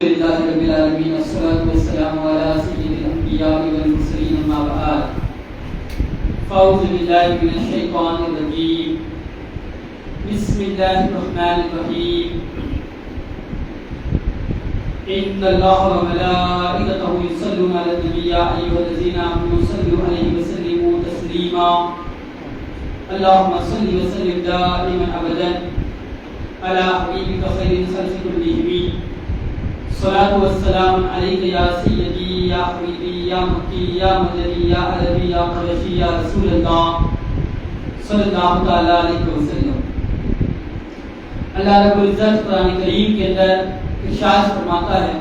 لله رب العالمين والصلاة والسلام على سيد الأنبياء والمرسلين أما بعد فأعوذ بالله من الشيطان الرجيم بسم الله الرحمن الرحيم إن الله وملائكته يصلون على النبي يا أيها الذين آمنوا صلوا عليه وسلموا تسليما اللهم صل وسلم دائما أبدا على حبيبك خير الخلق كلهم صلاة والسلام عليك يا سيدي يا حبيبي يا مكي يا مدني يا عربي يا قرشي يا رسول الله صلی اللہ تعالیٰ علیہ وسلم۔ اللہ رب العزت قرآن کریم کے اندر ارشاد فرماتا ہے،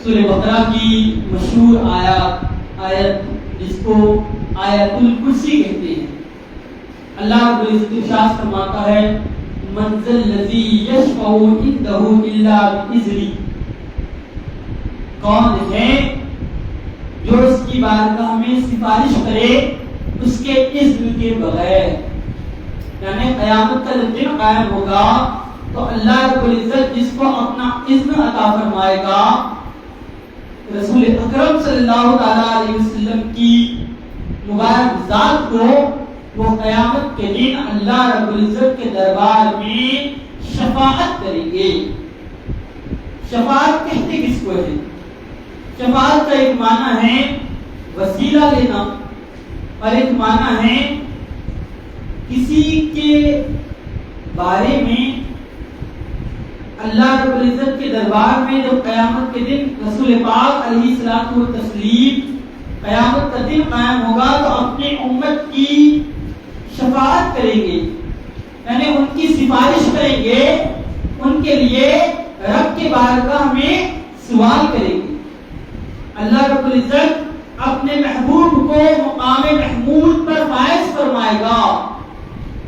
سورہ بقرہ کی مشہور آیت جس کو آیت الکرسی کہتے ہیں، اللہ رب العزت ارشاد فرماتا ہے من ذا الذی یشفع عنده الا باذنہ، کون ہے جو اس کی بارگاہ میں سفارش کرے اس کے اذن کے بغیر، یعنی قیامت کا جب دن قائم ہوگا تو اللہ رب العزت جس کو اپنا اذن عطا فرمائے گا، رسول اکرم صلی اللہ علیہ وسلم کی مبارک ذات کو، وہ قیامت کے دن اللہ رب العزت کے دربار میں شفاعت کریں گے۔ شفاعت کہتے کس کو ہے؟ شفاعت کا ایک معنی ہے وسیلہ لینا، اور ایک معنی ہے کسی کے بارے میں اللہ رب العزت کے دربار میں جب قیامت کے دن رسول پاک علیہ الصلوۃ والتسلیم قیامت کا دن قائم ہوگا تو اپنی امت کی شفاعت کریں گے، یعنی ان کی سفارش کریں گے، ان کے لیے رب کے بارگاہ میں سوال کریں گے۔ اللہ رب العزت اپنے محبوب کو مقام محمود پر فائز فرمائے گا۔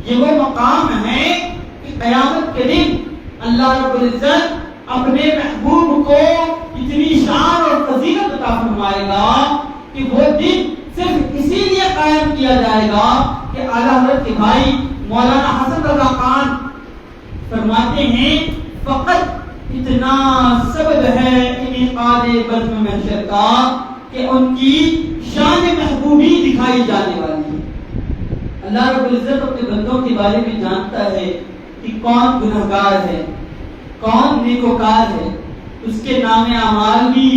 یہ وہ مقام ہے کہ قیامت کے دن اللہ رب العزت اپنے محبوب کو اتنی شان اور فضیلت عطا فرمائے گا کہ وہ دن صرف اسی لیے قائم کیا جائے گا کہ اعلیٰ حضرت کے بھائی مولانا حسن رضا خان فرماتے ہیں فقط اتنا سبب ہے انعقاد بزم محشر کا کہ ان کی شان محبوبی دکھائی جانے والی ہے۔ اللہ رب العزت اپنے بندوں کے بارے میں جانتا ہے کہ کون گنہگار ہے، کون نیکوکار ہے، اس کے نام اعمال بھی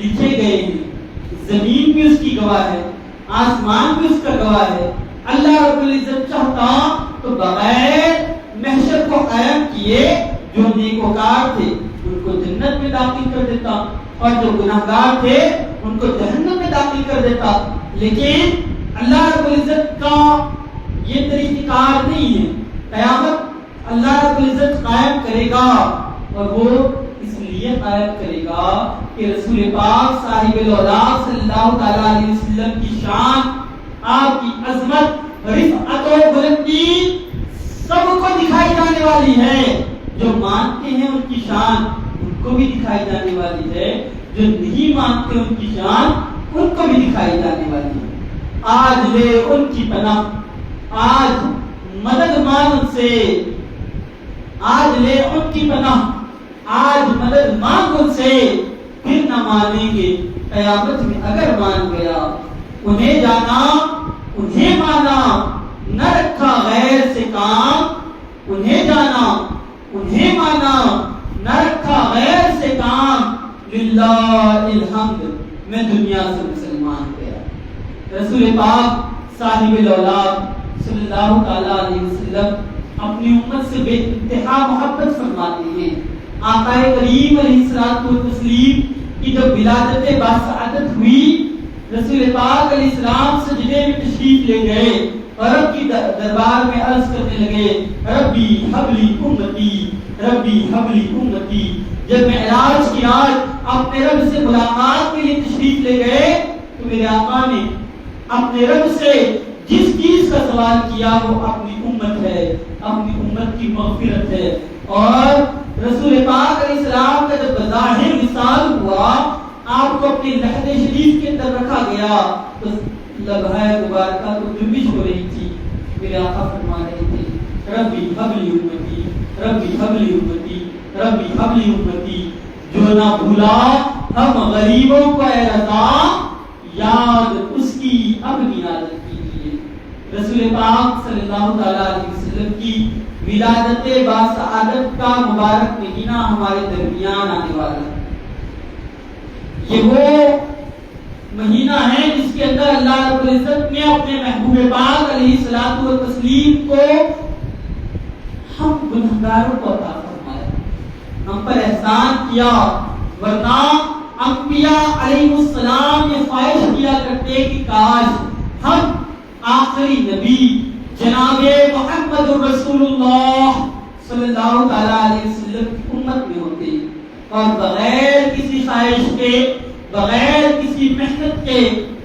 لکھے گئے ہیں، زمین بھی اس کی گواہ ہے، آسمان بھی اس کا گواہ ہے۔ اللہ رب العزت چاہتا تو بغیر محشر کو قائم کیے جو نیکوکار تھے ان کو جنت میں داخل کر دیتا، اور جو گناہگار تھے ان کو جہنم میں داخل کر دیتا، لیکن اللہ رب العزت کا یہ طریقہ کار نہیں ہے۔ قیامت اللہ رب العزت قائم کرے گا، اور وہ اس لیے قائم کرے گا کہ رسول پاک صاحب الاولیاء صلی اللہ علیہ وسلم کی شان، آپ کی عظمت، رفعت و بلندی سب کو دکھائی جانے والی ہے۔ جو مانتے ہیں ان کی شان ان کو بھی دکھائی جانے والی ہے، جو نہیں مانتے ان کی شان ان کو بھی دکھائی جانے والی ہے۔ آج لے ان کی پناہ، آج مدد مان ان سے، آج لے ان کی پناہ، آج مدد مانگ ان سے، پھر نہ مانیں گے قیامت میں اگر مان گیا۔ انہیں جانا انہیں مانا، نہ رکھا غیر سے کام، انہیں جانا انہیں مانا، نہ رکھا غیر سے کام، للہ الحمد میں دنیا سے مسلمان گیا۔ رسول پاک صاحب الاولاد صلی اللہ علیہ وسلم اپنی امت سے بے انتہا محبت فرماتے ہیں۔ آقا کریم علیہ الصلوۃ والتسلیم کی جب ولادت باسعادت ہوئی، رسول پاک علیہ السلام سجدے میں تشریف لے گئے اور رب کی دربار میں عرض کرنے لگے ربی حبلی امتی، ربی حبلی امتی۔ جب معراج کی رات اپنے رب سے ملاقات کے لیے تشریف لے گئے تو میرے آقا نے اپنے رب سے جس چیز کا سوال کیا وہ اپنی امت ہے، اپنی امت کی مغفرت ہے۔ اور رسول پاک علیہ السلام کا جب بظاہر وصال ہوا، آپ کو اپنی لحد شریف کے اندر رکھا گیا تو لبھہ مبارکہ کو جنبش ہو رہی تھی۔ میرے آقا فرما رہے تھے ربی حبلی امتی، ربی حبلی امتی، ربی حبلی امتی، جو نہ بھولا ہم غریبوں کو اے رضا، یاد اس کی اپنی عادت کیجیے۔ رسول پاک صلی اللہ تعالیٰ علیہ وسلم کی ولادت باسعادت کا مبارک مہینہ ہمارے درمیان آنے والا ہے۔ یہ وہ مہینہ ہے جس کے اندر اللہ رب العزت نے اپنے محبوب پاک علیہ الصلوۃ والتسلیم کو ہم گنہگاروں کو عطا فرمایا، ہم پر احسان کیا، ورنہ انبیاء علیہ السلام یہ خواہش کیا کرتے کہ کاش ہم آخری نبی جناب محمد رسول اللہ صلی اللہ تعالیٰ علیہ وسلم کی امت میں ہوتے، اور بغیر کسی خواہش کے، بغیر کسی محنت کے،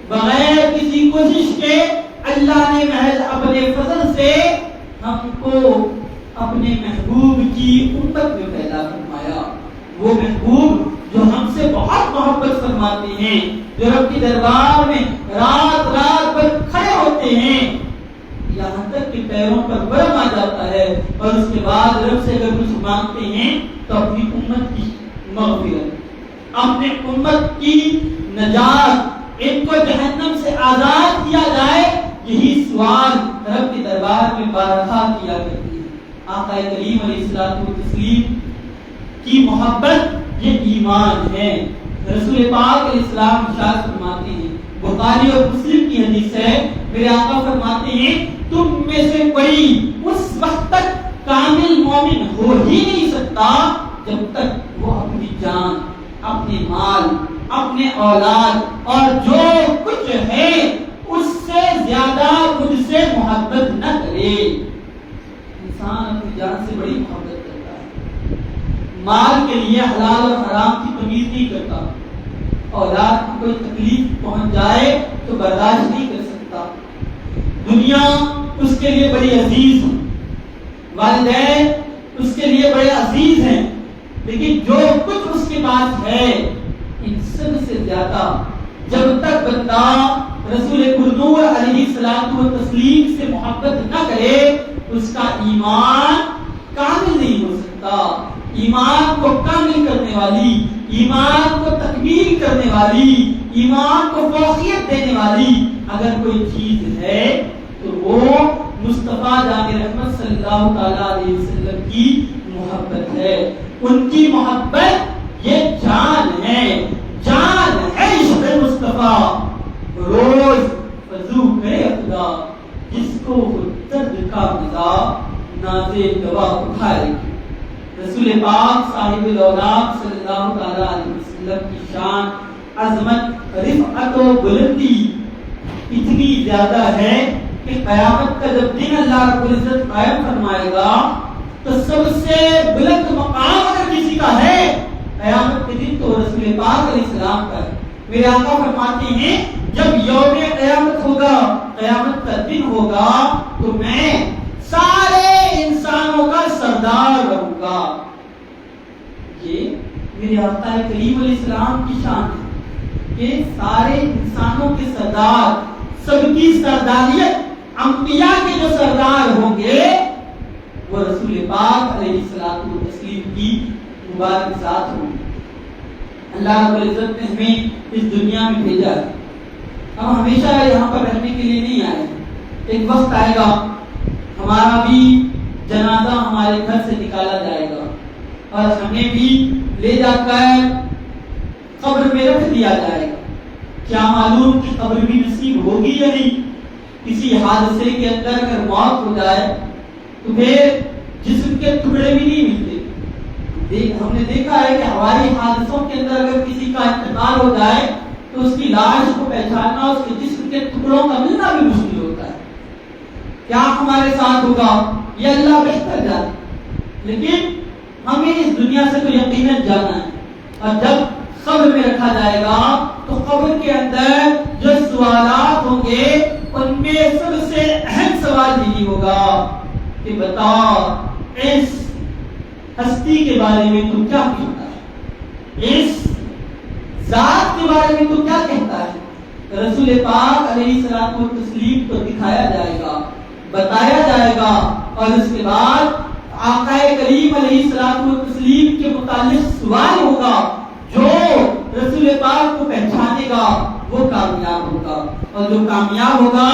بغیر کسی کوشش کے اللہ نے محض اپنے فضل سے ہم کو اپنے محبوب کی امت میں پیدا فرمایا۔ وہ محبوب جو ہم سے بہت محبت فرماتے ہیں، جو رب کے دربار میں رات رات بھر کھڑے ہوتے ہیں، یہاں تک کہ پیروں پر برم آ جاتا ہے، اور اس کے بعد رب سے اگر کچھ مانگتے ہیں تو اپنی امت کی مغفرت، اپنے امت کی نجات، ان کو جہنم سے آزاد کیا جائے، یہی سوال رب کے دربار میں بارہا کیا کرتی ہے۔ آقا کریم علیہ الصلوۃ والتسلیم کی محبت یہ ایمان ہے۔ رسول پاک علیہ السلام ارشاد فرماتے ہیں، بخاری اور مسلم کی حدیث ہے، میرے آقا فرماتے ہیں تم میں سے کوئی اس وقت تک کامل مومن ہو ہی نہیں سکتا جب تک وہ اپنی جان، اپنے مال، اپنے اولاد اور جو کچھ ہے اس سے زیادہ مجھ سے محبت نہ کرے۔ انسان اپنی جان سے بڑی محبت کرتا ہے، مال کے لیے حلال اور حرام کی تمیز نہیں کرتا، اولاد کو کوئی تکلیف پہنچ جائے تو برداشت نہیں کر سکتا، دنیا اس کے لیے بڑی عزیز ہے، والدین اس کے لیے بڑے عزیز ہیں، لیکن جو کچھ اس کے پاس ہے ان سب سے زیادہ جب تک بندہ رسول قدور علیہ الصلوۃ والتسلیم سے محبت نہ کرے اس کا ایمان کامل نہیں ہو سکتا۔ ایمان کو کامل کرنے والی، ایمان کو تکمیل کرنے والی، ایمان کو فوقیت دینے والی اگر کوئی چیز ہے تو وہ مصطفیٰ جان رحمت صلی اللہ تعالیٰ علیہ وسلم کی محبت ہے۔ ان کی محبت یہ جان ہے، جان ہے عشق مصطفیٰ، روز وضو کرے خدا جس کو درد کا مزا نازے دوا اٹھائے۔ رسول پاک صاحب الاولیاء صلی اللہ تعالیٰ علیہ وسلم کی شان، عظمت، رفعت و بلندی اتنی زیادہ ہے کہ قیامت کا جب دن اللہ رب العزت قائم فرمائے گا تو سب سے بلند مقام اگر کسی کا ہے قیامت کے دن تو رسول پاک علیہ السلام کا ہے۔ میرے آقا فرماتے ہیں جب یوم قیامت ہوگا، قیامت کا دن ہوگا تو میں سارے انسانوں کا سردار رہوں گا۔ یہ میرے آقا کریم علیہ السلام کی شان ہے کہ سارے انسانوں کے سردار، سب کی سرداریت، انبیاء کے جو سردار ہوں گے وہ رسول پاک علیہ الصلوۃ والتسلیم کی مبارک ذات ہوں گے۔ اللہ رب العزت نے ہمیں اس دنیا میں بھیجا ہے، ہم ہمیشہ یہاں پر رہنے کے لیے نہیں آئے، ایک وقت آئے گا ہمارا بھی جنازہ ہمارے گھر سے نکالا جائے گا اور ہمیں بھی لے جا کر قبر میں رکھ دیا جائے گا۔ کیا معلوم کہ قبر بھی نصیب ہوگی یا نہیں؟ کسی حادثے کے اندر اگر موت ہو جائے تو پھر جسم کے ٹکڑے بھی نہیں ملتے۔ ہم نے دیکھا ہے کہ ہوائی حادثوں کے اندر اگر کسی کا انتقال ہو جائے تو اس کی لاش کو پہچاننا، اس کے جسم کے ٹکڑوں کا ملنا بھی مشکل ہوتا ہے۔ کیا ہمارے ساتھ ہوگا یہ اللہ بہتر جانے، لیکن ہمیں اس دنیا سے تو یقیناً جانا ہے، اور جب قبر میں رکھا جائے گا تو قبر کے اندر جو سوالات ہوں گے ان میں سب سے اہم سوال یہی ہوگا کہ بتا اس ہستی کے بارے میں تو کیا کہتا ہے، اس ذات کے بارے میں تو کیا کہتا ہے۔ رسول پاک علیہ الصلوۃ والتسلیم کو دکھایا جائے گا، بتایا جائے گا، اور اس کے بعد آقا کریم علیہ الصلوۃ والتسلیم کے متعلق سوال ہوگا، جو رسول پاک کو پہچانے گا وہ کامیاب ہوگا، اور جو کامیاب ہوگا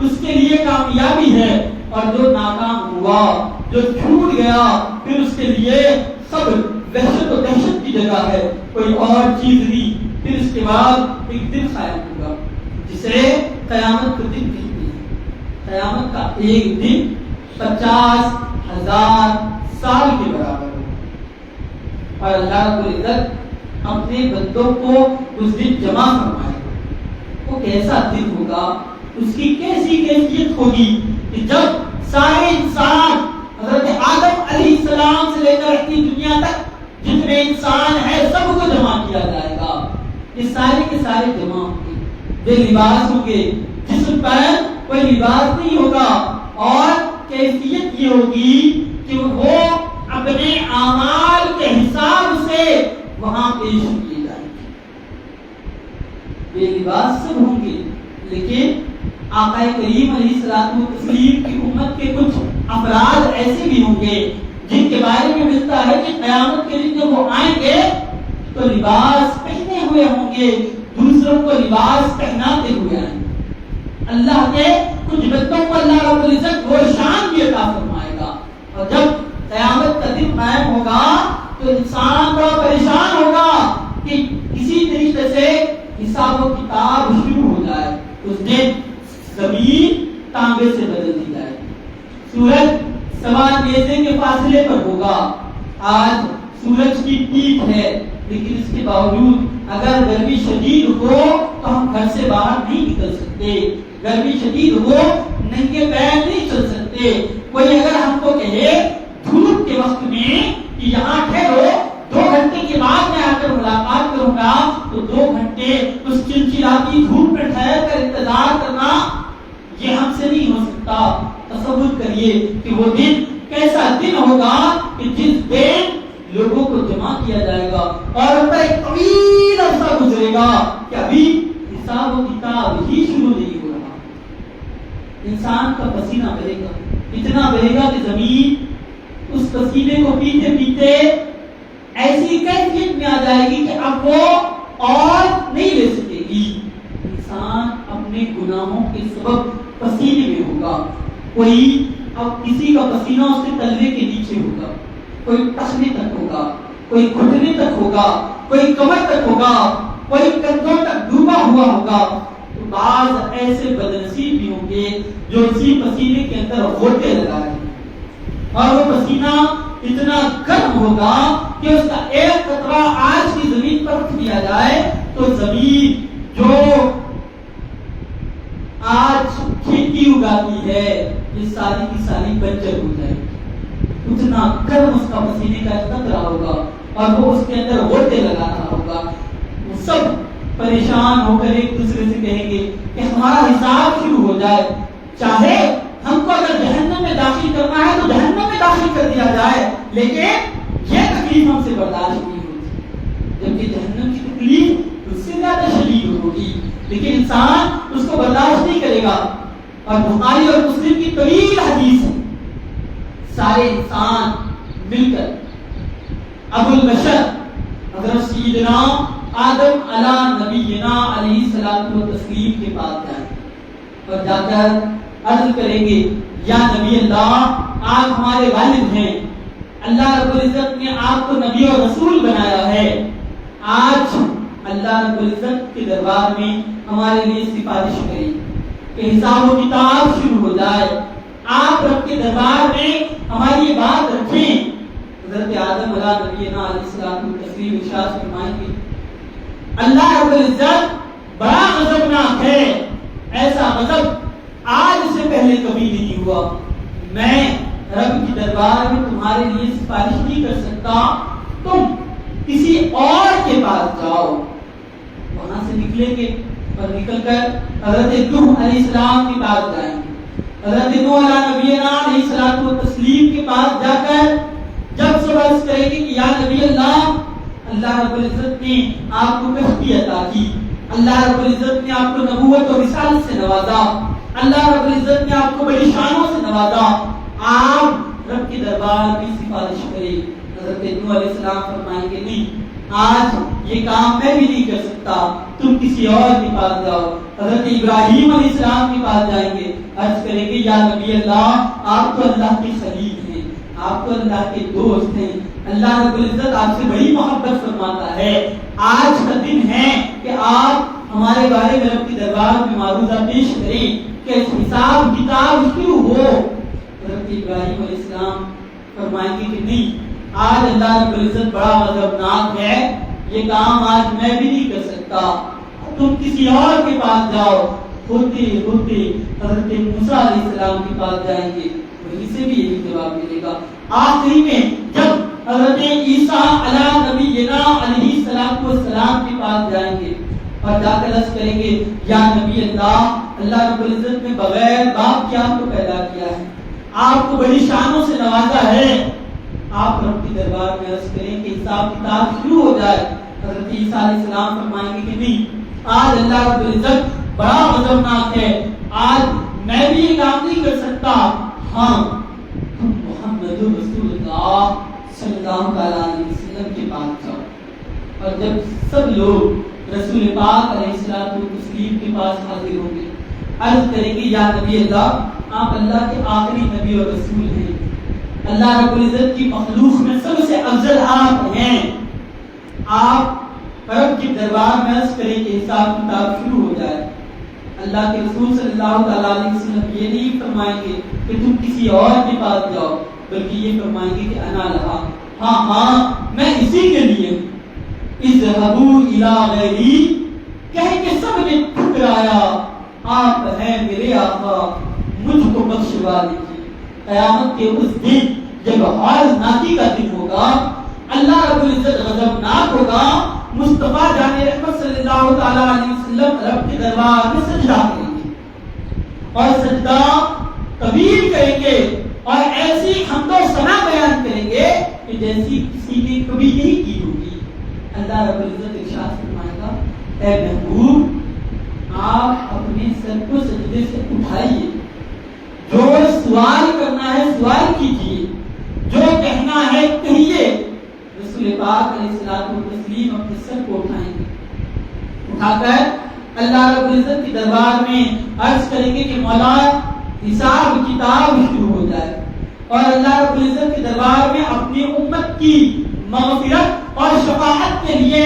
اس کے لیے کامیابی ہے، اور جو ناکام ہوا، جو چھوٹ گیا، پھر اس کے لیے سب وحشت و دہشت کی جگہ ہے، کوئی اور چیز نہیں۔ پھر اس کے بعد ایک دن قائم ہوگا جسے قیامت کا دن کہتے ہیں۔ قیامت کا ایک دن 50,000 سال کے برابر ہے، اور اللہ رب العزت اپنے بندوں کو اس دن جمع فرمائے گا۔ وہ کیسا دن ہوگا، اس کی کیسی کیفیت ہوگی کہ جب سارے انسان حضرت آدم علیہ السلام سے لے کر اپنی دنیا تک جتنے انسان ہیں سب کو جمع کیا جائے گا۔ یہ سارے کے سارے جمع ہوں گے، بے لباس ہوں گے، جسم پر کوئی لباس نہیں ہوگا، اور کیفیت یہ ہوگی کہ وہ اپنے اعمال کے حساب سے وہاں پیش کیے جائیں گے۔ بے لباس سب ہوں گے، لیکن آقا کریم علیہ الصلوۃ والتسلیم کی امت کے کچھ افراد ایسے بھی ہوں گے جن کے بارے میں ملتا ہے کہ قیامت کے دن جب وہ آئیں گے تو لباس پہنے ہوئے ہوں گے، دوسروں کو لباس پہناتے ہوئے آئیں گے۔ اللہ کے کچھ بندوں کو اللہ رب العزت وہ شان بھی عطا فرمائے گا، اور جب قیامت کا دن قائم ہوگا تو انسان بڑا پریشان ہوگا کہ کسی طریقے سے حساب و کتاب شروع ہو جائے۔ اس دن زمین تانبے سے بدل دی جائے، سورج سوا نیزے کے فاصلے پر ہوگا۔ آج سورج کی پیٹ ہے، لیکن اس کے باوجود اگر گرمی شدید ہو تو ہم گھر سے باہر نہیں نکل سکتے، گرمی شدید ہو ننگے پیر نہیں چل سکتے۔ کوئی اگر ہم کو کہے دھوپ کے وقت میں کہ یہاں ٹھہرو، 2 گھنٹے کے بعد میں آ کر ملاقات کروں گا، تو 2 گھنٹے اس چلچلاتی دھوپ میں ٹھہر کر انتظار کرنا یہ ہم سے نہیں ہو سکتا۔ تصور کریے کہ وہ دن کیسا دن ہوگا کہ جس دن لوگوں کو جمع کیا جائے گا، اور ان پر ایک طویل عرصہ گزرے گا کہ ابھی حساب و کتاب ہی شروع نہیں ہو رہا۔ انسان کا پسینہ بہے گا، اتنا بہے گا کہ زمین اس پسینے کو پیتے پیتے ایسی کیفیت میں آ جائے گی کہ اب وہ اور نہیں لے سکے گی۔ انسان اپنے گناہوں کے سبب پسینے میں ہوگا، کوئی اب کسی کا پسینہ اس کے تلوے کے نیچے ہوگا، کوئی ٹخنے تک ہوگا، کوئی گھٹنے تک ہوگا، کوئی کمر تک ہوگا، کوئی کندھوں تک ڈوبا ہوا ہوگا۔ تو بعض ایسے بدنصیب بھی ہوں گے جو اسی پسینے کے اندر غوطے لگا رہے ہیں، اور وہ پسینہ اتنا گرم ہوگا کہ اس کا ایک قطرہ آج کی زمین پر رکھ دیا جائے تو زمین جو آج کھیتی اگاتی ہے یہ ساری کی ساری بنجر ہو جائے گی۔ اتنا گرم اس کا پسینے کا قطرہ ہوگا، اور وہ اس کے اندر غوطے لگا رہا ہوگا۔ وہ سب پریشان ہو کر ایک دوسرے سے کہیں گے کہ ہمارا حساب شروع ہو جائے، چاہے ہم کو اگر جہنم میں داخل کرنا ہے تو جہنم میں داخل کر دیا جائے، لیکن یہ تکلیف ہم سے برداشت نہیں ہوتی، جبکہ جہنم کی تکلیف اس سے زیادہ شدید ہوگی، لیکن انسان اس کو برداشت نہیں کرے گا۔ اور بخاری اور مسلم کی طویل حدیث ہے، سارے انسان مل کر ابو البشر حضرت سیدنا آدم علی نبینا علیہ الصلوۃ والتسلیم کے پاس جائیں اور جا کر عرض کریں گے، یا نبی اللہ، آپ ہمارے والد ہیں، اللہ رب العزت نے آپ کو نبی اور رسول بنایا ہے، آج اللہ رب العزت کے دربار میں ہمارے لیے سفارش کریں کہ حساب و کتاب شروع ہو جائے، آپ رب کے دربار میں ہماری یہ بات رکھیں۔ حضرت آدم علیہ نبینا علیہ السلام کو تسلیم ارشاد فرمائیں گے، اللہ رب العزت بڑا غضبناک ہے، ایسا غضب آج سے پہلے کبھی نہیں ہوا، میں رب کی دربار میں تمہارے لیے سفارش نہیں کر سکتا، تم کسی اور کے پاس جاؤ۔ وہاں سے نکلیں گے اور نکل کر حضرت نوح علیہ السلام کے پاس جائیں گے، حضرت نوح علیہ نبینا علیہ الصلوۃ والتسلیم کے پاس جا کر جب سے عرض کریں گے کہ یا نبی اللہ، اللہ رب العزت نے آپ کو کشتی عطا کی، اللہ رب العزت نے آپ کو نبوت اور رسالت سے نوازا، اللہ رب العزت نے آپ کو بڑی شانوں سے نوازا، آپ رب کے دربار میں سفارش کرے. حضرت نوح علیہ السلام فرمائیں گے نہیں، آج یہ کام میں بھی نہیں کر سکتا، تم کسی اور کے پاس جاؤ. حضرت ابراہیم علیہ السلام کے پاس جائیں گے، عرض کریں گے یا نبی اللہ آپ تو اللہ کے خلیل ہیں، آپ تو اللہ کے دوست ہیں، اللہ رب العزت آپ سے بڑی محبت فرماتا ہے. آج کا دن ہے کہ آپ ہمارے بارے میں رب کے دربار میں معروضہ پیش کریں کہ حساب کتاب شروع ہو. حضرت ابراہیم علیہ السلام فرمائیں گے کہ نہیں، آج اللہ رب العزت بڑا غضبناک ہے، یہ کام آج میں بھی نہیں کر سکتا، تم کسی اور کے پاس جاؤ. ہوتے ہوتے حضرت موسیٰ علیہ السلام کے پاس جائیں گے، وہیں سے بھی یہی جواب ملے گا. آخری میں جب حضرت عیسیٰ علیہ نبینا علیہ السلام کے پاس جائیں گے اور جا کر عرض کریں گے یا نبی اللہ، اللہ رب العزت نے بغیر باپ کے آپ کو پیدا کیا ہے، آپ کو بڑی شانوں سے نوازا ہے. آپ رب کے دربار میں عرض کریں کہ حساب کتاب شروع ہو جائے. حضرت عیسیٰ علیہ السلام فرمائیں گے کہ نہیں، آج اللہ رب العزت بڑا غضبناک ہے، آج میں بھی یہ کام نہیں کر سکتا. ہاں محمد رسول اللہ صلی اللہ علیہ وسلم کے پاس جاؤ. اور جب سب لوگ رسول پاک علیہ الصلوۃ والتسلیم کے پاس حاضر ہوں گے، عرض کریں گے یا نبی اللہ آپ اللہ کے آخری نبی اور رسول ہیں، اللہ رب العزت کی مخلوق میں سب سے افضل آپ ہیں. آپ رب کے دربار میں عرض کریں کہ حساب کتاب شروع ہو جائے. اللہ کے رسول صلی اللہ علیہ وسلم یہ نہیں فرمائیں گے کہ تم کسی اور کے پاس جاؤ، بلکہ یہ فرمائیں گے کہ انا لہا، ہاں ہاں میں اسی کے لیے ہوں. اذهبوا الى غیری کہہ کے سب نے ٹھکرایا، آپ ہیں میرے آقا مجھ کو بخشوا دیجیے. قیامت کے اس دن جب حال ناکی کا دن ہوگا، اللہ رب العزت غضبناک ہوگا، مصطفیٰ جان رحمت صلی اللہ تعالی علیہ وسلم رب کے دربار میں سجدہ کریں گے اور سجدہ طویل کریں گے اور ایسی حمد و ثنا بیان کریں گے کہ جیسی کسی نے کبھی نہیں کی ہوگی. اللہ رب العزت ارشاد فرمائے گا اے محبوب آپ اپنے سر کو سجدے سے اٹھائیے، جو سوال کرنا ہے سوال کیجیے، جو کہنا ہے کہیے. رسول پاک علیہ الصلوۃ والتسلیم اپنے سر کو اٹھائیں گے، اٹھا کر اللہ رب العزت کے دربار میں عرض کریں گے کہ مولا حساب کتاب شروع ہو جائے. اور اللہ رب العزت کے دربار میں اپنی امت کی مغفرت اور شفاعت کے لیے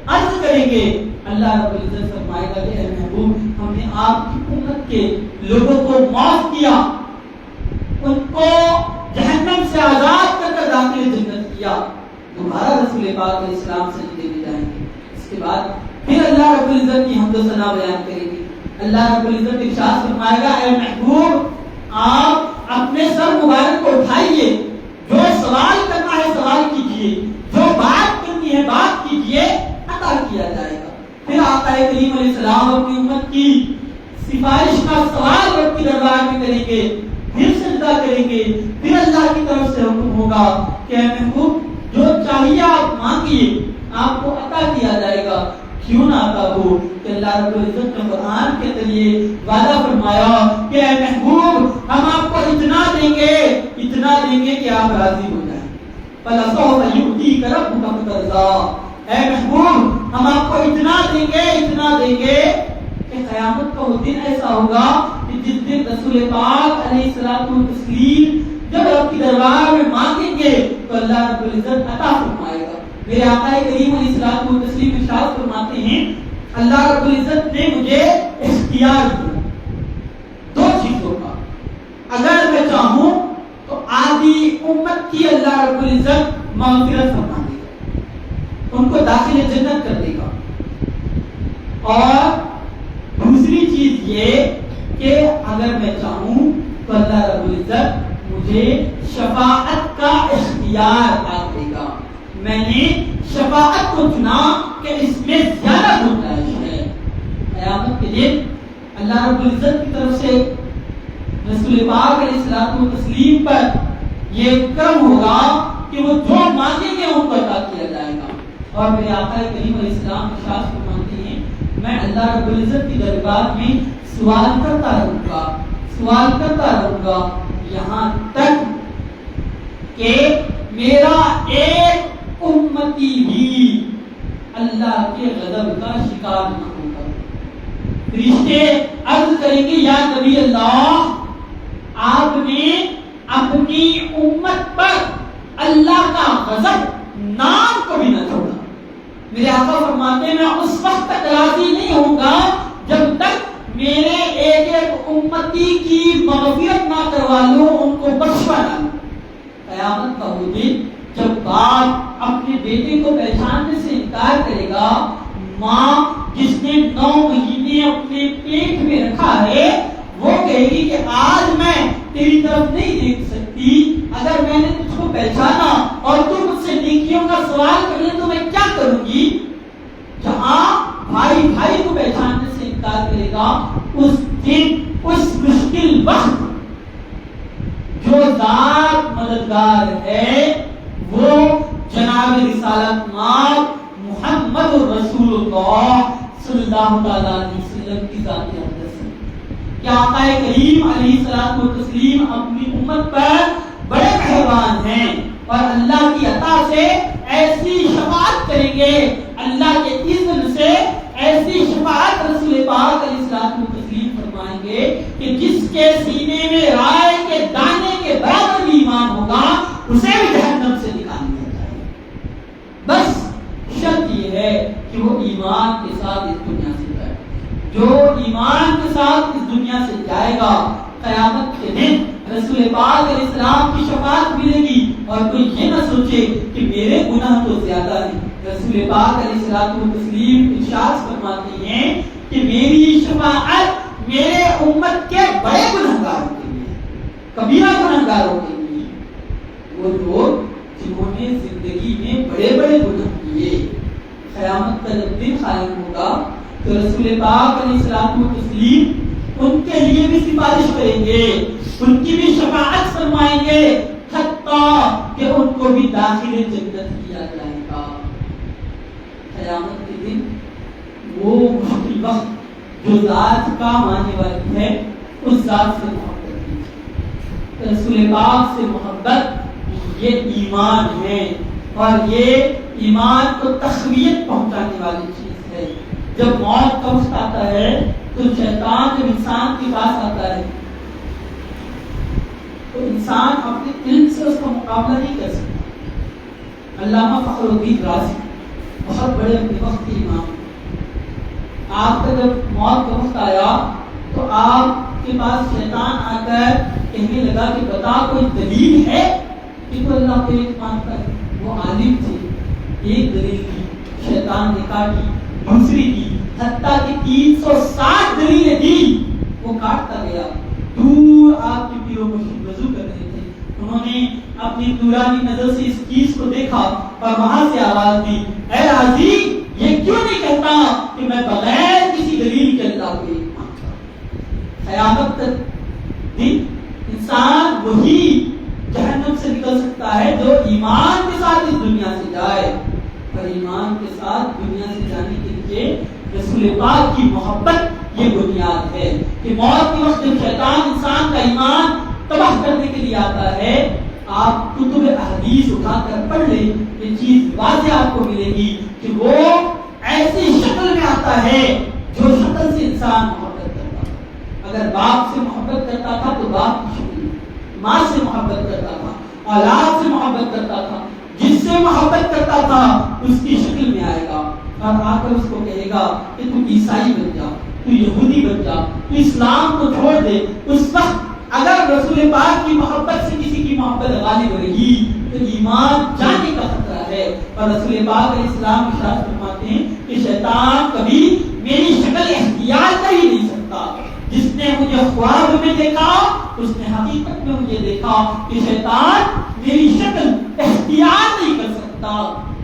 عرض کریں گے. اللہ رب العزت فرمائے گا کہ اے محبوب ہم نے آپ کی امت کے لوگوں کو معاف کیا، ان کو جہنم سے آزاد کر کر داخل جنت کیا. دوبارہ رسول پاک علیہ السلام سجدے میں جائیں گے. اس کے بعد پھر اللہ رب العزت کی حمد و ثنا بیان کریں گے. اللہ رب العزت ارشاد فرمائے گا اے محبوب آپ اپنے سر مبارک کو اٹھائیے، جو سوال کرنا ہے سوال کیجیے، جو بات کرنی ہے بات کیجیے، عطا کیا جائے گا. پھر آقا کریم علیہ السلام اپنی امت کی سفارش کا سوال رب کے دربار میں کریں گے، پھر سجدہ کریں گے، پھر اللہ کی طرف سے حکم ہوگا کہ اے محبوب جو چاہیے آپ مانگیے، آپ کو عطا کیا جائے گا. کیوں نہ عطا ہو کہ اللہ رب العزت نے قرآن کے ذریعے وعدہ فرمایا کہ اے محبوب ہم آپ کو اتنا دیں گے کہ آپ راضی ہو جائیں. فَلَسَوْفَ يُؤْتِيكَ رَبُّكَ فَتَرْضَىٰ اے محبوب ہم آپ کو اتنا دیں گے کہ قیامت کا وہ دن ایسا ہوگا کہ جس دن رسول پاک علیہ الصلوۃ والتسلیم جب رب کے دربار میں مانگیں گے تو اللہ رب العزت عطا فرمائے گا. میرے آقا کریم علیہ الصلوۃ والتسلیم ارشاد فرماتے ہیں اللہ رب العزت نے مجھے اختیار دیا دو چیزوں کا، اگر میں چاہوں تو آدھی امت کی اللہ رب العزت مغفرت فرما دے گا، ان کو داخل جنت کر دے گا. اور دوسری چیز یہ کہ اگر میں چاہوں تو اللہ رب العزت مجھے شفاعت کا اختیار عطا دے گا. میں نے شفاعت کو چنا کہ اس میں زیادہ گنجائش ہے. قیامت کے دن اللہ رب العزت کی طرف سے رسول پاک علیہ الصلوۃ والتسلیم پر یہ کرم ہوگا کہ وہ جو مانگیں گے ان کو عطا کیا جائے گا. اور میرے آقا کریم علیہ السلام ارشاد فرماتے ہیں میں اللہ رب العزت کی دربار میں سوال کرتا رہوں گا یہاں تک کہ میرا ایک امتی بھی اللہ کے غضب کا شکار نہ ہوگا۔ فرشتے عرض کریں گے یا نبی اللہ، آپ نے اپنی امت پر اللہ کا غضب نام کو بھی نہ چھوڑا۔ میرے آقا فرماتے ہیں میں اس وقت تک راضی نہیں ہوں گا جب تک میرے ایک ایک امتی کی مغفرت نہ کروا لوں، ان کو بخشوا نہ لوں۔ قیامت کا وہ دن جب باپ اپنے بیٹے کو پہچاننے سے انکار کرے گا، ماں جس نے 9 مہینے اپنے پیٹ میں رکھا ہے وہ کہے گی کہ آج میں تیری طرف نہیں دیکھ سکتی، اگر میں نے تجھ کو پہچانا اور تو مجھ سے نیکیوں کا سوال کرے تو میں کیا کروں گی۔ جہاں بھائی بھائی کو پہچاننے سے انکار کرے گا، اس دن اس مشکل وقت جو ذات مددگار ہے وہ جناب رسالت مآب محمد رسول اللہ صلی اللہ علیہ وسلم کی ذات اقدس ہے کہ آقا کریم علیہ الصلوۃ والتسلیم اپنی امت پر بڑے مہربان ہیں اور اللہ کی عطا سے ایسی شفاعت کریں گے، اللہ کے اذن سے ایسی شفاعت رسول پاک علیہ الصلوۃ والتسلیم فرمائیں گے کہ جس کے سینے میں رائے کے دانے کے برابر بھی ایمان ہوگا اسے بھی جہنم سے نکال دیا جائے گا۔ بس شرط یہ ہے کہ وہ ایمان کے ساتھ اس دنیا سے جائے۔ جو ایمان کے ساتھ اس دنیا سے جائے گا، قیامت کے دن رسول پاک علیہ السلام کی شفاعت ملے گی اور کوئی یہ نہ سوچے کہ میرے گناہ تو زیادہ ہیں۔ رسول پاک علیہ الصلوۃ والتسلیم ارشاد فرماتے ہیں کہ میری شفاعت میرے امت کے بڑے گنہگاروں کے لیے، کبیرہ گنہگاروں کے لیے، وہ لوگ جنہوں نے زندگی میں بڑے بڑے گناہ کیے۔ قیامت کا جب دن قائم ہوگا تو رسول پاک علیہ الصلوۃ والتسلیم ان کے لیے بھی سفارش کریں گے، ان کی بھی شفاعت فرمائیں گے، حتیٰ کہ ان کو بھی داخل جنت کیا جائے گا۔ قیامت کے دن وہ مشکل وقت جو ذات کام آنے والی ہے اس ذات سے محبت کیجیے۔ رسول پاک سے محبت یہ ایمان ہے اور یہ ایمان کو تقویت پہنچانے والی چیز ہے۔ جب موت کا وقت آتا ہے تو شیطان جب انسان کے پاس آتا ہے تو انسان اپنے علم سے اس کا مقابلہ نہیں کر سکتا۔ علامہ فخر الدین رازی بہت بڑے اپنے وقت کے امام، آپ کا جب موت کا وقت آیا تو آپ کے پاس شیطان آ کر کہنے لگا کہ بتا کوئی دلیل ہے کہ تو اللہ کو ایک مانتا ہے۔ وہ عالم تھے، ایک دلیل کی شیطان نے کاٹی، دوسری کی، حتیٰ کہ 360 دلیلیں دی، وہ کاٹتا گیا۔ دور آپ کے پیر و مرشد وضو کر رہے تھے، انہوں نے اپنی نورانی نظر سے اس چیز کو دیکھا اور وہاں سے آواز دی، اے راضی یہ کیوں نہیں کہتا کہ میں بغیر کسی دلیل کے اللہ کو ایک مانتا ہوں۔ قیامت تک دن انسان وہی جہنم سے نکل سکتا ہے جو ایمان کے ساتھ اس دنیا سے جائے، اور ایمان کے ساتھ دنیا سے جانے کے لیے رسول پاک کی محبت یہ بنیاد ہے کہ موت کے وقت جب شیطان انسان کا ایمان تباہ کرنے کے لیے آتا ہے، آپ کتب احادیث اٹھا کر پڑھ لیں، یہ چیز واضح آپ کو ملے گی کہ وہ ایسی شکل میں آتا ہے جو شکل سے انسان محبت کرتا ہے۔ اگر باپ سے محبت کرتا تھا تو باپ کی شکل، ماں سے محبت کرتا تھا، اولاد سے محبت کرتا تھا، جس سے محبت کرتا تھا اس کی شکل میں آئے گا اور آ کر اس کو کہے گا کہ تو عیسائی بن جا، تو یہودی بن جا، تو اسلام کو چھوڑ دے۔ اس وقت اگر رسول پاک کی محبت سے کسی کی محبت غالب رہی تو ایمان جانے کا خطرہ ہے، اور رسول پاک علیہ السلام ارشاد فرماتے ہیں کہ شیطان کبھی میری شکل اختیار کر ہی نہیں سکتا۔ جس نے مجھے خواب میں دیکھا اس نے حقیقت میں مجھے دیکھا کہ شیطان میری شکل اختیار نہیں کر سکتا۔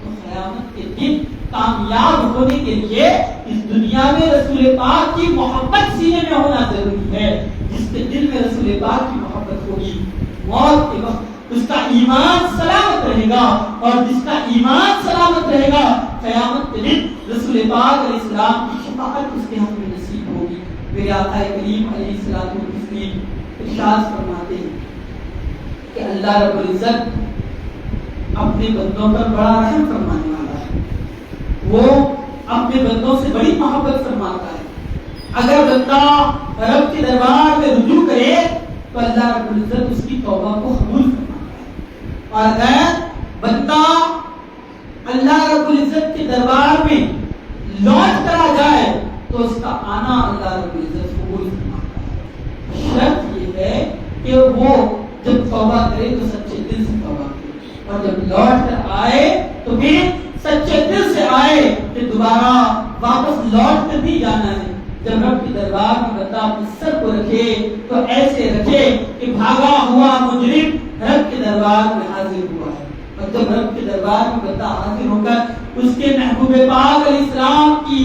تو قیامت کے دن کامیاب ہونے کے لیے اس دنیا میں رسول پاک کی محبت سینے میں ہونا ضروری ہے۔ جس کے دل میں رسول پاک کی محبت ہوگی، موت کے وقت اس کا ایمان سلامت رہے گا، اور جس کا ایمان سلامت رہے گا قیامت کے دن رسول پاک علیہ السلام کی شفاعت اس کے حق میں نصیب ہوگی۔ میرے آقا کریم علیہ الصلوۃ والتسلیم ارشاد فرماتے ہیں کہ اللہ رب العزت اپنے بندوں پر بڑا رحم فرمانے والا ہے، وہ اپنے بندوں سے بڑی محبت فرماتا ہے۔ اگر بندہ رب کے دربار میں رجوع کرے تو اللہ رب العزت اس کی توبہ کو قبول فرماتا ہے، اور اگر بندہ اللہ رب العزت کے دربار میں لوٹ کر آ جائے تو اس کا آنا اللہ رب العزت قبول فرماتا ہے۔ شرط یہ ہے کہ وہ جب توبہ کرے تو سچے دل سے توبہ کرے، اور جب لوٹ کر آئے تو پھر سچے دل سے آئے کہ دوبارہ واپس لوٹ کر نہیں جانا ہے۔ جب رب کے دربار میں بندہ اپنے سر کو رکھے تو ایسے رکھے کہ بھاگا ہوا مجرم رب کے دربار میں حاضر ہوا ہے، اور جب رب کے دربار میں بندہ حاضر ہو کر اس کے محبوب پاک علیہ السلام کی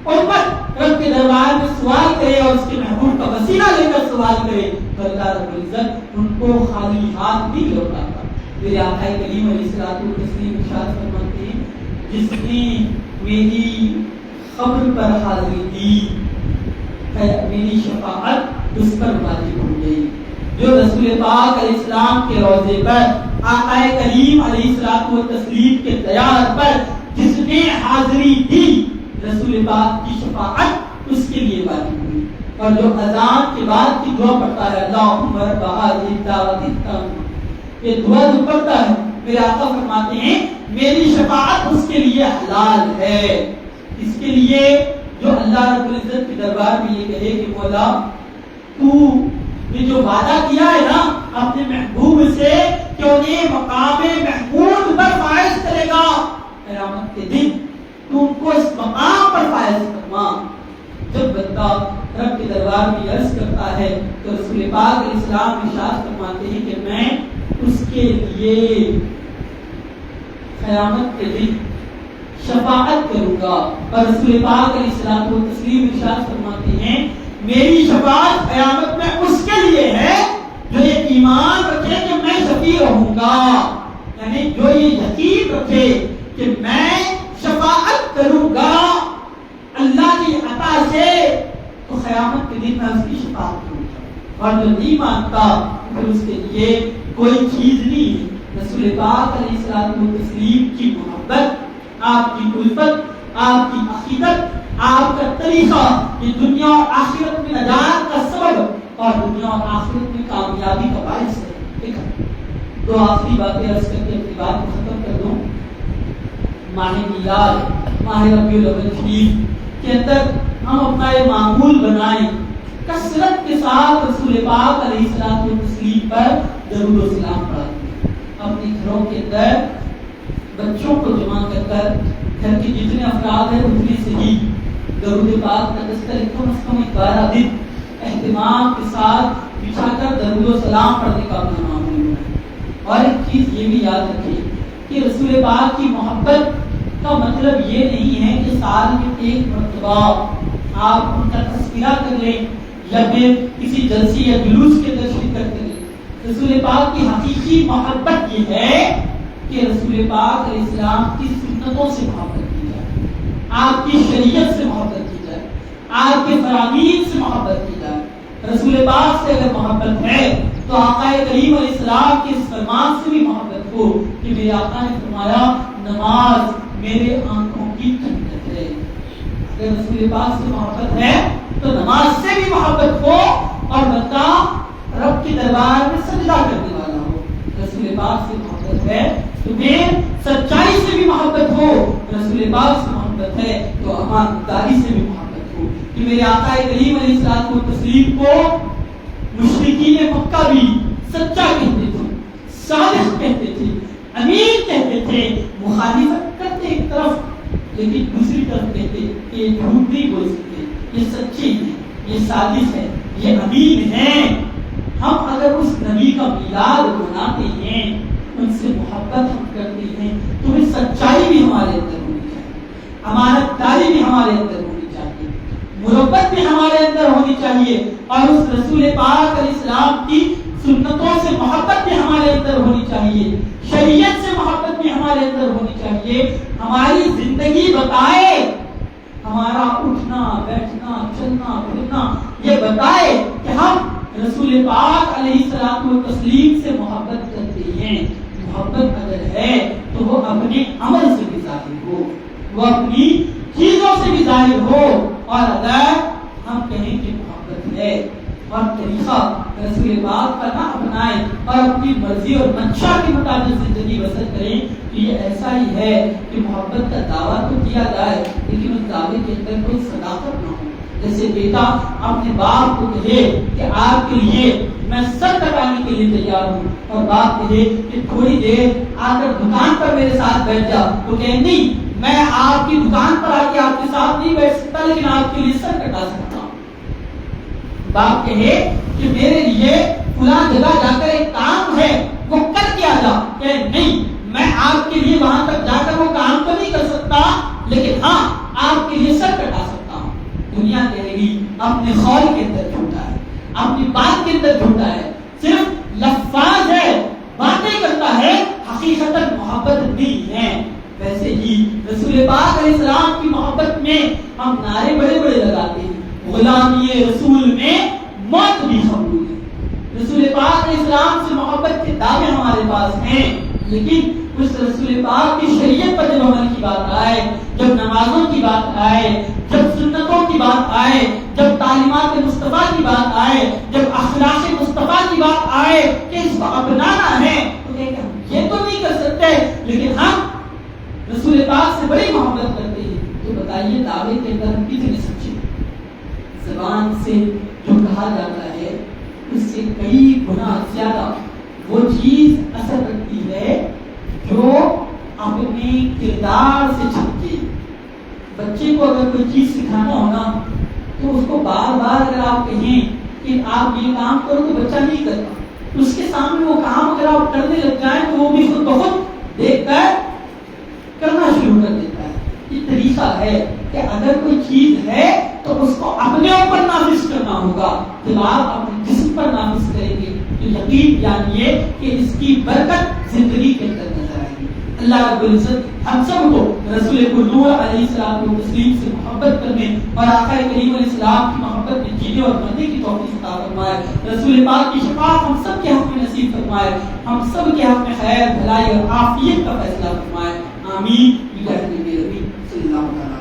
امت رب کے دربار میں سوال کرے اور اس کے محبوب کا وسیلہ لے کر سوال کرے تو اللہ رب العزت ان کو خالی ہاتھ نہیں لوٹاتا۔ میرے آقا کریم علیہ الصلوۃ والتسلیم ارشاد فرماتے ہیں، جس نے میری قبر پر حاضری دی میری شفاعت اس پر واجب ہو گئی۔ جو رسول پاک علیہ السلام کے روضے پر آقا کریم علیہ الصلوۃ والتسلیم کے دیار پر جس نے حاضری دی، رسول پاک کی شفاعت اس کے لیے واجب ہوئی۔ اور جو اذان کے بعد کی دعا پڑھتا ہے اللہم رب هذه الدعوۃ التامہ، یہ دعا جو پڑھتا ہے میرے آقا فرماتے ہیں میری شفاعت اس کے لیے حلال ہے۔ اس کے لیے جو اللہ رب العزت کے دربار میں یہ کہے کہ مولا تو یہ جو وعدہ کیا ہے نا اپنے محبوب سے کہ انہیں مقام محمود پر فائز کرے گا، قیامت کے دن تو ان کو اس مقام پر فائز فرما۔ جب بندہ رب کے دربار میں عرض کرتا ہے تو رسول پاک علیہ السلام ارشاد فرماتے ہیں کہ میں اس کے لیے قیامت کے دن شفاعت کروں گا، اور رسول پاک علیہ الصلوۃ والتسلیم ارشاد فرماتے ہیں میری شفاعت قیامت میں اس کے لیے ہے جو یہ ایمان رکھے کہ میں شفیع رہوں گا، یعنی جو یہ یقین رکھے کہ میں شفاعت کروں گا اللہ کی عطا سے، تو قیامت کے دن میں اس کی شفاعت کروں گا۔ اور جو نہیں مانتا پھر اس کے لیے کوئی چیز نہیں ہے۔ رسول پاک علیہ الصلوۃ والتسلیم کی محبت، آپ کی الفت، آپ کی عقیدت، آپ کا طریقہ یہ دنیا اور آخرت میں نجات کا سبب اور دنیا اور آخرت میں کامیابی کا باعث ہے۔ دو آخری باتیں عرض کر کے اپنی بات کو ختم کر دوں۔ ماہ میلاد، ماہ ربیع الاول شریف کے اندر ہم اپنا یہ معمول بنائیں کثرت کے ساتھ رسول پاک علیہ الصلوۃ والتسلیم پر درود و سلام پڑھیں۔ اپنے گھروں کے اندر بچوں کو جمع کر کر گھر کے جتنے افراد ہیں اتنے سے ہی درود پاک کا دستر کم از کم 12 دن اہتمام کے ساتھ بچھا کر درود و سلام پڑھنے کا اپنا معمول ہے۔ اور ایک چیز یہ بھی یاد رکھیں کہ رسول پاک کی محبت کا مطلب یہ نہیں ہے کہ سال میں ایک مرتبہ آپ ان کا تذکرہ کر لیں یا پھر کسی جلسے یا جلوس کے اندر شرکت کر لیں۔ رسول پاک کی حقیقی محبت یہ ہے کہ رسول پاک علیہ السلام کی سنتوں سے محبت کی جائے، آپ کی شریعت سے محبت کی جائے، آپ کے فرامین سے محبت کی جائے۔ رسول پاک سے اگر محبت ہے تو آقا کریم علیہ السلام کے اس فرمان سے بھی محبت ہو کہ میرے آقا نے فرمایا نماز میرے آنکھوں کی ٹھنڈک ہے۔ اگر رسول پاک سے محبت ہے تو نماز سے بھی محبت ہو اور بندہ رب کے دربار میں سجدہ کرنے والا ہو۔ رسول پاک سے محبت ہے تو پھر سچائی سے بھی محبت ہو، رسول پاک سے محبت ہے تو امانتداری سے بھی محبت ہو۔ کہ میرے آقا کریم علیہ الصلوۃ والتسلیم کو مشرکین مکہ بھی سچا کہتے تھے، صادق کہتے تھے، امین کہتے تھے، مخالفت کرتے ایک طرف لیکن دوسری طرف کہتے کہ یہ جھوٹ نہیں بول سکتے، یہ سچے ہیں، یہ صادق ہے، یہ امین ہیں۔ ہم اگر اس نبی کا میلاد مناتے ہیں، ان سے محبت ہم کرتے ہیں تو یہ سچائی بھی ہمارے اندر ہونی چاہیے، امانت داری بھی ہمارے اندر ہونی چاہیے، مربت بھی ہمارے اندر ہونی چاہیے، اور اس رسول پاک علیہ السلام کی سنتوں سے محبت بھی ہمارے اندر ہونی چاہیے، شریعت سے محبت بھی ہمارے اندر ہونی چاہیے۔ ہماری زندگی بتائے، ہمارا اٹھنا بیٹھنا چلنا پھرنا یہ بتائے کہ ہم رسول پاک علیہ الصلوۃ والتسلیم سے محبت کرتے ہیں، محبت اگر ہے تو وہ اپنے عمل سے بھی ظاہر ہو، وہ اپنی چیزوں سے بھی ظاہر ہو. اور اگر ہم کہیں کہ محبت ہے اور طریقہ رسول پاک کا نہ اپنائیں اور اپنی مرضی اور منشا کے مطابق زندگی بسر کریں تو یہ ایسا ہی ہے کہ محبت کا دعویٰ تو کیا جائے لیکن اس دعوے کے اندر کوئی صداقت نہ ہو. جیسے بیٹا اپنے باپ کو کہے کہ آپ کے لیے میں سر کٹانے کے لیے تیار ہوں، اور باپ کہے کہ تھوڑی دیر آ کر دکان پر میرے ساتھ بیٹھ جا، تو کہ نہیں میں آپ کی دکان پر آ کے آپ کے ساتھ نہیں بیٹھ سکتا لیکن آپ کے لیے سر کٹا سکتا ہوں. باپ کہے کہ میرے لیے فلاں جگہ جا کر ایک کام ہے وہ کر کے آ جا، کہ نہیں میں آپ کے لیے وہاں تک جا کر وہ کام تو نہیں کر سکتا لیکن ہاں آپ کے لیے سر کٹا سکتا ہوں. دنیا کہے گی اپنے قول کے اندر جھوٹا ہے، اپنی بات کے اندر جھوٹا ہے، صرف لفظ ہے، باتیں کرتا ہے، حقیقت محبت نہیں ہے. ویسے ہی رسول پاک علیہ السلام کی محبت میں ہم نعرے بڑے بڑے لگاتے ہیں، غلامی رسول میں موت بھی قبول ہے. رسول پاک علیہ السلام سے محبت کے دعوے ہمارے پاس ہیں، لیکن اس رسول پاک کی شریعت پر جب عمل کی بات آئے، جب نمازوں کی بات آئے، جب سنتوں کی بات آئے، جب تعلیمات مصطفیٰ کی بات آئے، جب اخلاق مصطفیٰ کی بات آئے کہ اس کو اپنانا ہے، تو کہتے ہیں یہ تو نہیں کر سکتے لیکن ہم رسول پاک سے بڑی محبت کرتے ہیں. تو بتائیے دعوے کے اندر ہم کتنے سچے؟ زبان سے جو کہا جاتا ہے اس سے کئی گنا زیادہ وہ چیز اثر رکھتی ہے جو اپنے کردار سے چھپتی. بچے کو اگر کوئی چیز سکھانا ہونا تو اس کو بار بار اگر آپ کہیں کہ آپ یہ کام کرو تو بچہ نہیں کرتا. اس کے سامنے وہ کام اگر آپ کرنے لگ جائیں تو وہ بھی خود بخود دیکھ کر کرنا شروع کر دیتا ہے. یہ طریقہ ہے کہ اگر کوئی چیز ہے تو اس کو اپنے اوپر نافذ کرنا ہوگا. جب آپ اپنے جسم پر نافذ کریں گے تو یقین جانیے کہ اس کی برکت زندگی کے اندر نظر آئے گی. اللہ رب العزت ہم سب کو رسول قدور علیہ السلام و تسلیم سے محبت کرنے اور آقا کریم علیہ السلام کی محبت میں جینے اور مرنے کی توفیق عطا فرمائے. رسول پاک کی شفاعت ہم سب کے حق میں نصیب فرمائے. ہم سب کے حق میں خیر بھلائی اور عافیت کا فیصلہ فرمائے. آمین. بجاہ نبی صلی اللہ علیہ وسلم.